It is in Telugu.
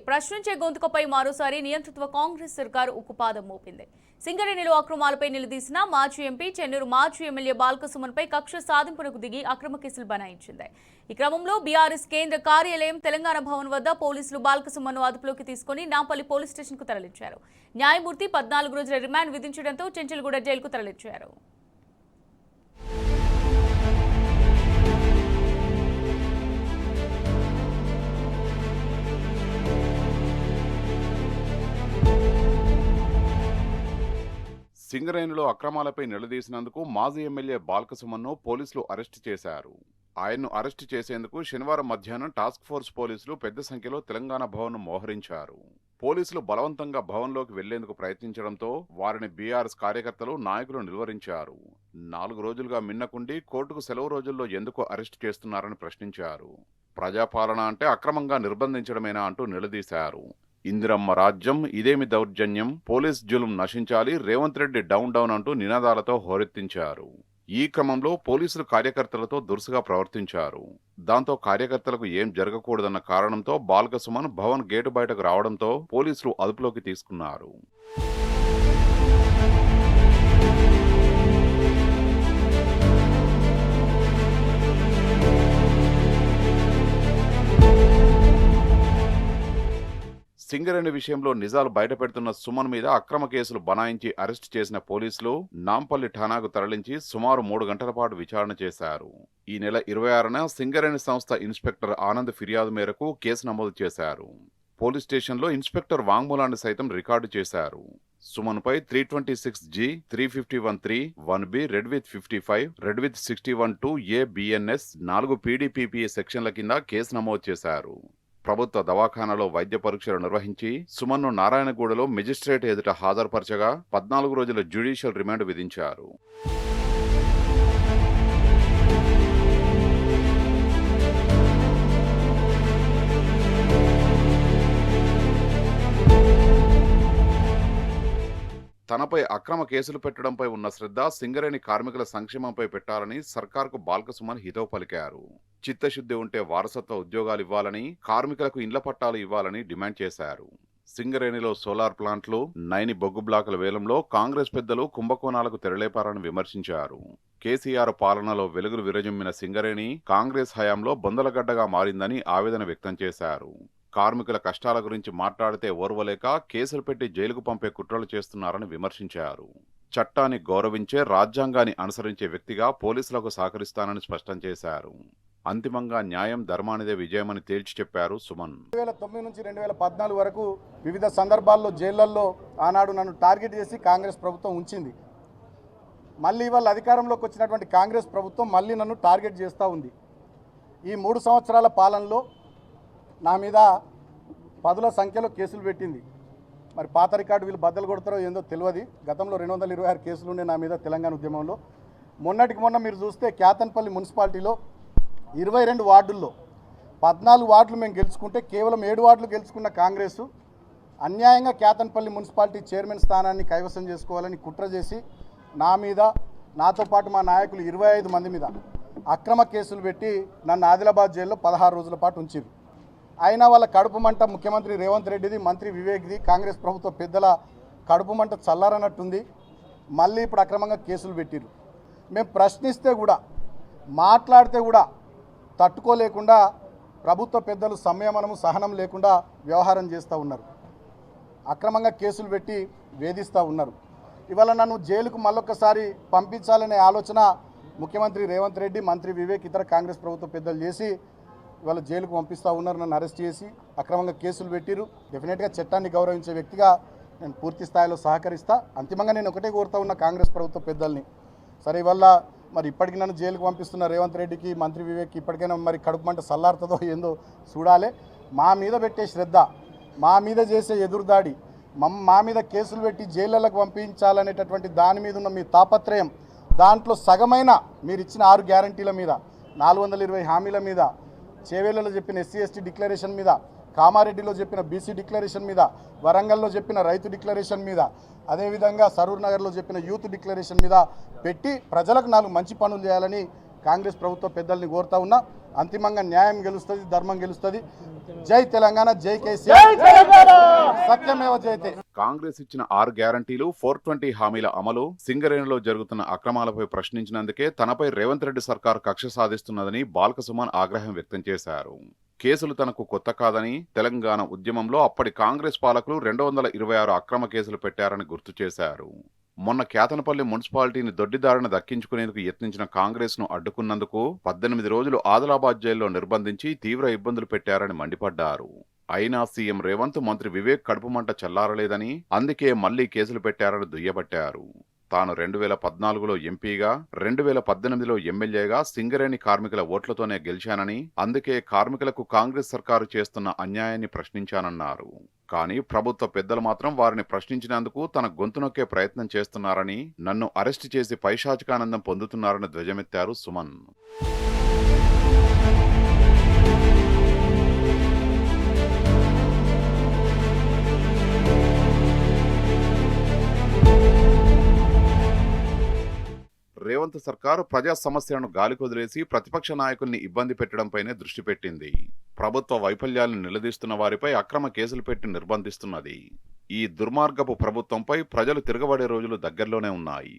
ప్రశ్నించే గొంతుకపై మరోసారి నియంతృత్వ కాంగ్రెస్ సర్కారు ఉక్కుపాదం మోపింది. సింగరేణిలో అక్రమాలపై నిలదీసిన మాజీ ఎంపీ చెన్నూరు మాజీ ఎమ్మెల్యే బాల్కసుమన్పై కక్ష సాధింపునకు దిగి అక్రమ కేసులు బనాయించింది. ఈ క్రమంలో బీఆర్ఎస్ కేంద్ర కార్యాలయం తెలంగాణ భవన్ వద్ద పోలీసులు బాల్కసుమన్ను అదుపులోకి తీసుకుని నాంపల్లి పోలీస్ స్టేషన్కు తరలించారు. న్యాయమూర్తి 14 రోజుల రిమాండ్ విధించడంతో చెంచల్గూడ జైలుకు తరలించారు. సింగరేణిలో అక్రమాలపై నిలదీసినందుకు మాజీ ఎమ్మెల్యే బాల్కసుమన్ను పోలీసులు అరెస్టు చేశారు. ఆయన్ను అరెస్టు చేసేందుకు శనివారం మధ్యాహ్నం టాస్క్ ఫోర్స్ పోలీసులు పెద్ద సంఖ్యలో తెలంగాణ భవన్ను మోహరించారు. పోలీసులు బలవంతంగా భవన్లోకి వెళ్లేందుకు ప్రయత్నించడంతో వారిని బీఆర్ఎస్ కార్యకర్తలు నాయకులు నిలువరించారు. 4 రోజులుగా మిన్నకుండి కోర్టుకు సెలవు రోజుల్లో ఎందుకు అరెస్టు చేస్తున్నారని ప్రశ్నించారు. ప్రజాపాలన అంటే అక్రమంగా నిర్బంధించడమేనా అంటూ నిలదీశారు. ఇందిరమ్మ రాజ్యం, ఇదేమి దౌర్జన్యం, పోలీస్ జులుం నశించాలి, రేవంత్ రెడ్డి డౌన్ డౌన్ అంటూ నినాదాలతో హోరెత్తించారు. ఈ క్రమంలో పోలీసులు కార్యకర్తలతో దురుసుగా ప్రవర్తించారు. దాంతో కార్యకర్తలకు ఏం జరగకూడదన్న కారణంతో బాల్కసుమన్ భవన్ గేటు బయటకు రావడంతో పోలీసులు అదుపులోకి తీసుకున్నారు. సింగరేణి విషయంలో నిజాలు బయటపెడుతున్న సుమన్ మీద అక్రమ కేసులు బనాయించి అరెస్టు చేసిన పోలీసులు నాంపల్లి ఠాణాకు తరలించి సుమారు 3 గంటల పాటు విచారణ చేశారు. ఈ నెల 26న సింగరేణి సంస్థ ఇన్స్పెక్టర్ ఆనంద్ ఫిర్యాదు మేరకు కేసు నమోదు చేశారు. పోలీస్ స్టేషన్లో ఇన్స్పెక్టర్ వాంగ్మూలాన్ని సైతం రికార్డు చేశారు. సుమన్పై 326G, 351(3), 1B, red with 55, red with 61(2)A BNS 4 PDPPA సెక్షన్ల కింద కేసు నమోదు చేశారు. ప్రభుత్వ దవాఖానాలో వైద్య పరీక్షలు నిర్వహించి సుమన్ను నారాయణగూడలో మెజిస్ట్రేట్ ఎదుట హాజరుపరచగా 14 రోజుల జ్యుడిషియల్ రిమాండ్ విధించారు. తనపై అక్రమ కేసులు పెట్టడంపై ఉన్న శ్రద్ధ సింగరేణి కార్మికుల సంక్షేమంపై పెట్టాలని సర్కార్కు బాల్కసుమన్ హితవు పలికారు. చిత్తశుద్ధి ఉంటే వారసత్వ ఉద్యోగాలు ఇవ్వాలని, కార్మికులకు ఇండ్ల పట్టాలు ఇవ్వాలని డిమాండ్ చేశారు. సింగరేణిలో సోలార్ ప్లాంట్లు, నైని బొగ్గు బ్లాకుల వేలంలో కాంగ్రెస్ పెద్దలు కుంభకోణాలకు తెరలేపారని విమర్శించారు. కేసీఆర్ పాలనలో వెలుగులు విరజిమ్మిన సింగరేణి కాంగ్రెస్ హయాంలో బొందలగడ్డగా మారిందని ఆవేదన వ్యక్తం చేశారు. కార్మికుల కష్టాల గురించి మాట్లాడితే ఓర్వలేక కేసులు పెట్టి జైలుకు పంపే కుట్రలు చేస్తున్నారని విమర్శించారు. చట్టాన్ని గౌరవించే, రాజ్యాంగాన్ని అనుసరించే వ్యక్తిగా పోలీసులకు సహకరిస్తానని స్పష్టం చేశారు. అంతిమంగా న్యాయం ధర్మానిదే విజయమని తేల్చి చెప్పారు సుమన్. 2009 నుంచి 2014 వరకు వివిధ సందర్భాల్లో జైళ్లలో ఆనాడు నన్ను టార్గెట్ చేసి కాంగ్రెస్ ప్రభుత్వం ఉంచింది. మళ్ళీ వాళ్ళ అధికారంలోకి వచ్చినటువంటి కాంగ్రెస్ ప్రభుత్వం మళ్ళీ నన్ను టార్గెట్ చేస్తూ ఉంది. ఈ 3 సంవత్సరాల పాలనలో నా మీద 10ల సంఖ్యలో కేసులు పెట్టింది. మరి పాత రికార్డు వీళ్ళు బద్దలు కొడతారో ఏందో తెలియదు. గతంలో 226 కేసులు ఉండే నా మీద తెలంగాణ ఉద్యమంలో. మొన్నటికి మొన్న మీరు చూస్తే క్యాతన్పల్లి మున్సిపాలిటీలో 22 వార్డుల్లో 14 వార్డులు మేము గెలుచుకుంటే కేవలం 7 వార్డులు గెలుచుకున్న కాంగ్రెసు అన్యాయంగా క్యాతన్పల్లి మున్సిపాలిటీ చైర్మన్ స్థానాన్ని కైవసం చేసుకోవాలని కుట్ర చేసి నా మీద, నాతో పాటు మా నాయకులు 25 మంది మీద అక్రమ కేసులు పెట్టి నన్ను ఆదిలాబాద్ జైల్లో 16 రోజుల పాటు ఉంచారు. అయినా వాళ్ళ కడుపు మంట ముఖ్యమంత్రి రేవంత్ రెడ్డిది, మంత్రి వివేక్ది, కాంగ్రెస్ ప్రభుత్వ పెద్దల కడుపు మంట చల్లారనట్టుంది. మళ్ళీ ఇప్పుడు అక్రమంగా కేసులు పెట్టిరు. మేము ప్రశ్నిస్తే కూడా, మాట్లాడితే కూడా తట్టుకోలేకుండా ప్రభుత్వ పెద్దలు సంయమనము సహనం లేకుండా వ్యవహారం చేస్తూ ఉన్నారు. అక్రమంగా కేసులు పెట్టి వేధిస్తూ ఉన్నారు. ఇవాళ నన్ను జైలుకు మళ్ళొక్కసారి పంపించాలనే ఆలోచన ముఖ్యమంత్రి రేవంత్ రెడ్డి, మంత్రి వివేక్, ఇతర కాంగ్రెస్ ప్రభుత్వ పెద్దలు చేసి ఇవాళ జైలుకు పంపిస్తూ ఉన్నారు. నన్ను అరెస్ట్ చేసి అక్రమంగా కేసులు పెట్టిరు. డెఫినెట్గా చట్టాన్ని గౌరవించే వ్యక్తిగా నేను పూర్తి స్థాయిలో సహకరిస్తా. అంతిమంగా నేను ఒకటే కోరుతా ఉన్న కాంగ్రెస్ ప్రభుత్వ పెద్దల్ని, సరే ఇవాళ మరి ఇప్పటికి నన్ను జైలుకు పంపిస్తున్న రేవంత్ రెడ్డికి, మంత్రి వివేక్కి ఇప్పటికైనా మరి కడుపు మంట సల్లారుతుందో ఏందో చూడాలి. మా మీద పెట్టే శ్రద్ధ, మా మీద చేసే ఎదురుదాడి, మా మీద కేసులు పెట్టి జైళ్ళకు పంపించాలనేటటువంటి దాని మీద ఉన్న మీ తాపత్రయం, దాంట్లో సగమైన మీరు ఇచ్చిన 6 గ్యారంటీల మీద, 420 హామీల మీద, చేవేళ్లలో చెప్పిన SC ST డిక్లరేషన్ మీద, కామారెడ్డిలో చెప్పిన BC డిక్లరేషన్ మీద, వరంగల్లో చెప్పిన రైతు డిక్లరేషన్ మీద, అదేవిధంగా సరూర్ నగర్లో చెప్పిన యూత్ డిక్లరేషన్ మీద పెట్టి ప్రజలకు 4 మంచి పనులు చేయాలని కాంగ్రెస్ ప్రభుత్వ పెద్దల్ని కోరుతా ఉన్నా. అంతిమంగా న్యాయం గెలుస్తుంది, ధర్మం గెలుస్తుంది. జై తెలంగాణ, జై కేసీఆర్, సత్యమేవ జయతే. కాంగ్రెస్ ఇచ్చిన 6 గ్యారంటీలు, 420 హామీల అమలు, సింగరేణిలో జరుగుతున్న అక్రమాలపై ప్రశ్నించినందుకే తనపై రేవంత్ రెడ్డి సర్కార్ కక్ష సాధిస్తున్నదని బాల్కసుమన్ ఆగ్రహం వ్యక్తం చేశారు. కేసులు తనకు కొత్త కాదని, తెలంగాణ ఉద్యమంలో అప్పటి కాంగ్రెస్ పాలకులు 226 అక్రమ కేసులు పెట్టారని గుర్తు చేశారు. మొన్న కేతనపల్లి మున్సిపాలిటీని దొడ్డిదారిన దక్కించుకునేందుకు యత్నించిన కాంగ్రెస్ ను అడ్డుకున్నందుకు 18 రోజులు ఆదిలాబాద్ జైల్లో నిర్బంధించి తీవ్ర ఇబ్బందులు పెట్టారని మండిపడ్డారు. అయినా సీఎం రేవంత్, మంత్రి వివేక్ కడుపుమంట చల్లారలేదని, అందుకే మళ్లీ కేసులు పెట్టారని దుయ్యబట్టారు. తాను 2014లో ఎంపీగా, 2018లో ఎమ్మెల్యేగా సింగరేణి కార్మికుల ఓట్లతోనే గెలిచానని, అందుకే కార్మికులకు కాంగ్రెస్ సర్కారు చేస్తున్న అన్యాయాన్ని ప్రశ్నించానన్నారు. కానీ ప్రభుత్వ పెద్దలు మాత్రం వారిని ప్రశ్నించినందుకు తన గొంతు నొక్కే ప్రయత్నం చేస్తున్నారని, నన్ను అరెస్టు చేసి పైశాచికానందం పొందుతున్నారని ధ్వజమెత్తారు సుమన్. రేవంత్ సర్కారు ప్రజా సమస్యలను గాలికొదిలేసి ప్రతిపక్ష నాయకుల్ని ఇబ్బంది పెట్టడంపైనే దృష్టి పెట్టింది. ప్రభుత్వ వైఫల్యాలను నిలదీస్తున్న వారిపై అక్రమ కేసులు పెట్టి నిర్బంధిస్తున్నది. ఈ దుర్మార్గపు ప్రభుత్వంపై ప్రజలు తిరగబడే రోజులు దగ్గరలోనే ఉన్నాయి.